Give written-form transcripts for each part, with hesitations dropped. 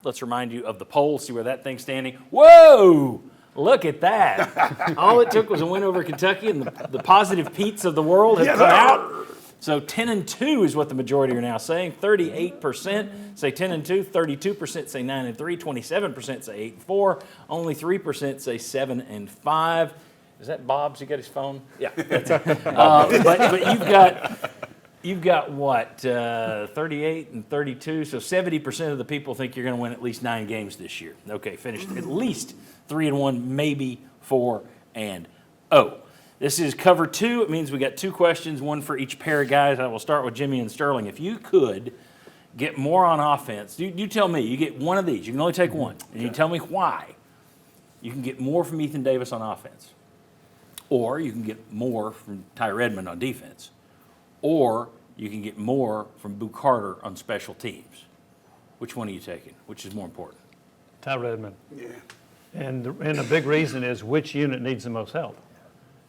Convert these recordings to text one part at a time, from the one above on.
Let's remind you of the poll, see where that thing's standing. Whoa! Look at that. All it took was a win over Kentucky, and the positive Pete's of the world have come out. So 10-2 is what the majority are now saying. 38% say 10-2, 32% say 9-3, 27% say 8-4, only 3% say 7-5. Is that Bob's? You got his phone? Yeah. That's it. But you've got what, 38 and 32, so 70% of the people think you're going to win at least 9 games this year. Okay, finished at least 3-1, maybe 4-0. This is cover 2. It means we got 2 questions, one for each pair of guys. I will start with Jimmy and Sterling. If you could get more on offense, you tell me, you get one of these. You can only take one, and you tell me why. You can get more from Ethan Davis on offense, or you can get more from Ty Redmond on defense, or you can get more from Boo Carter on special teams. Which one are you taking? Which is more important? Ty Redmond. Yeah. And the big reason is which unit needs the most help.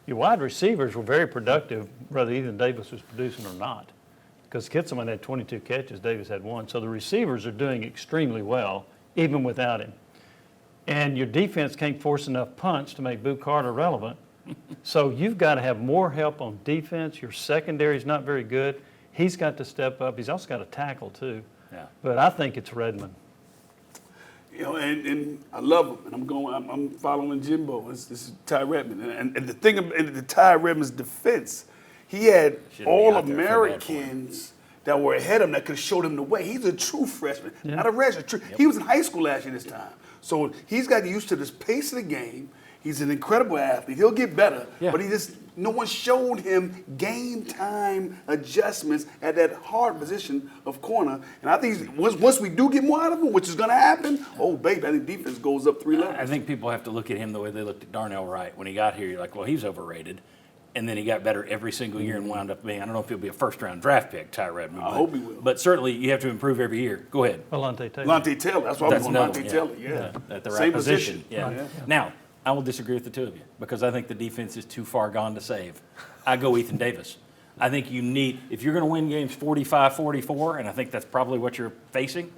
Your wide receivers were very productive, whether Ethan Davis was producing or not, because Kitzelman had 22 catches, Davis had 1. So the receivers are doing extremely well, even without him. And your defense can't force enough punts to make Boo Carter relevant. So you've got to have more help on defense. Your secondary is not very good. He's got to step up. He's also got to tackle, too. Yeah. But I think it's Redmond. You know, and I love him, and I'm following Jimbo. This is Ty Redmond, and the thing about the Ty Redmond's defense, he had all Americans that were ahead of him that could have showed him the way. He's a true freshman, not a redshirt. He was in high school last year this time, so he's got used to this pace of the game. He's an incredible athlete. He'll get better, but no one showed him game time adjustments at that hard position of corner. And I think once we do get more out of him, which is going to happen, oh, baby, I think defense goes up 3 levels. I think people have to look at him the way they looked at Darnell Wright. When he got here, you're like, well, he's overrated. And then he got better every single year and wound up being, I don't know if he'll be a first-round draft pick, Ty Redmond. I hope he will. But certainly you have to improve every year. Go ahead. Lante Taylor. Lante Taylor, that's why I'm going Lante Taylor, At the right Same position. Yeah. Yeah. Now, I will disagree with the two of you because I think the defense is too far gone to save. I go Ethan Davis. I think you need, if you're going to win games 45-44, and I think that's probably what you're facing,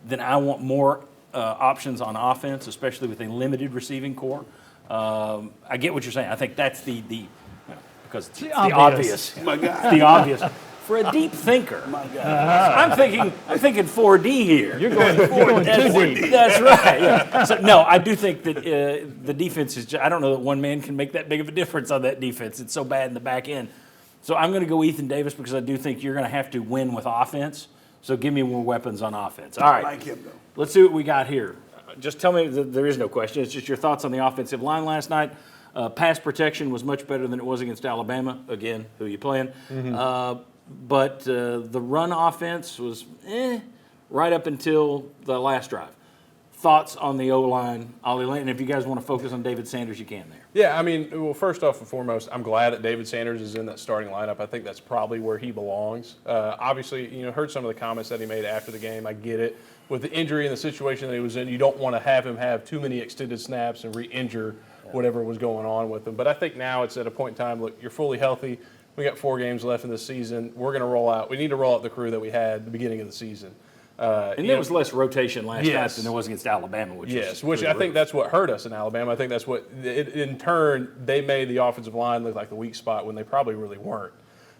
then I want more options on offense, especially with a limited receiving core. I get what you're saying. I think that's because it's the obvious. My God. It's the obvious. For a deep thinker, My God. I'm thinking 4D here. You're going 4D. That's right. Yeah. So no, I do think that the defense is. I don't know that one man can make that big of a difference on that defense. It's so bad in the back end. So I'm going to go Ethan Davis because I do think you're going to have to win with offense. So give me more weapons on offense. All right. I like him though. Let's see what we got here. Just tell me there is no question. It's just your thoughts on the offensive line last night. Pass protection was much better than it was against Alabama. Again, who you playing? Mm-hmm. But the run offense was right up until the last drive. Thoughts on the O-line, Ollie Lane? And if you guys want to focus on David Sanders, you can there. Yeah, I mean, well, first off and foremost, I'm glad that David Sanders is in that starting lineup. I think that's probably where he belongs. Obviously, heard some of the comments that he made after the game. I get it. With the injury and the situation that he was in, you don't want to have him have too many extended snaps and re-injure whatever was going on with him. But I think now it's at a point in time, look, you're fully healthy. We got 4 games left in the season. We're going to roll out. We need to roll out the crew that we had at the beginning of the season. And there was less rotation last night than there was against Alabama, which I think that's what hurt us in Alabama. I think that's what, in turn, they made the offensive line look like the weak spot when they probably really weren't.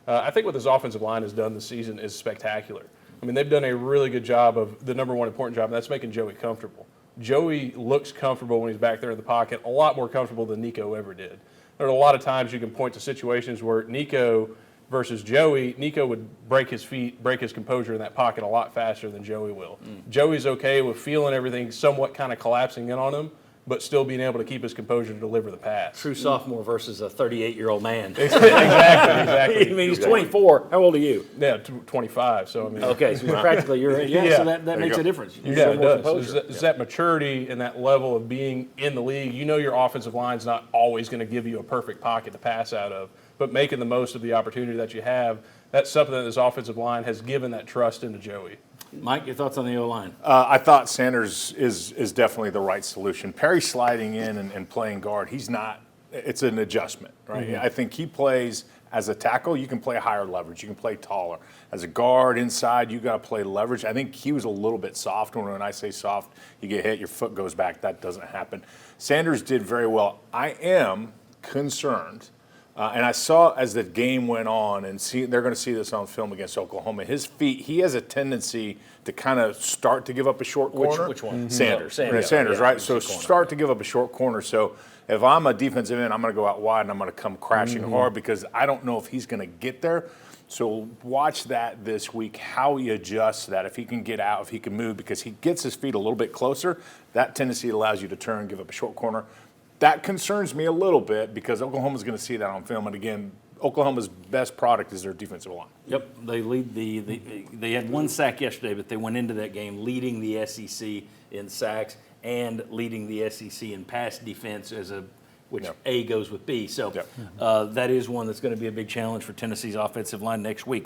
I think what this offensive line has done this season is spectacular. I mean, they've done a really good job of the number one important job, and that's making Joey comfortable. Joey looks comfortable when he's back there in the pocket, a lot more comfortable than Nico ever did. There are a lot of times you can point to situations where Nico versus Joey, Nico would break his feet, break his composure in that pocket a lot faster than Joey will. Joey's okay with feeling everything somewhat kind of collapsing in on him, but still being able to keep his composure to deliver the pass. True sophomore versus a 38-year-old man. Exactly. I mean, he's 24. How old are you? Yeah, 25. So I mean, okay, so practically you're so that makes a difference. It does. It's that maturity and that level of being in the league. You know your offensive line's not always going to give you a perfect pocket to pass out of, but making the most of the opportunity that you have, that's something that this offensive line has given that trust into Joey. Mike, your thoughts on the O-line? I thought Sanders is definitely the right solution. Perry sliding in and playing guard, he's not – it's an adjustment, right? Mm-hmm. I think he plays As a tackle, you can play higher leverage. You can play taller. As a guard inside, you got to play leverage. I think he was a little bit soft. When I say soft, you get hit, your foot goes back. That doesn't happen. Sanders did very well. I am concerned, and I saw as the game went on, and they're going to see this on film against Oklahoma. His feet, he has a tendency to kind of start to give up a short corner. Which one? Sanders. Sanders, Sanders, yeah, right? he's So a corner. start to give up a short corner. So if I'm a defensive end, I'm going to go out wide and I'm going to come crashing hard because I don't know if he's going to get there. So watch that this week, how he adjusts that, if he can get out, if he can move, because he gets his feet a little bit closer. That tendency allows you to turn, give up a short corner. That concerns me a little bit because Oklahoma's going to see that on film. And again, Oklahoma's best product is their defensive line. Yep, they lead they had one sack yesterday, but they went into that game leading the SEC in sacks and leading the SEC in pass defense which Yep. A goes with B. So Yep. that is one that's going to be a big challenge for Tennessee's offensive line next week.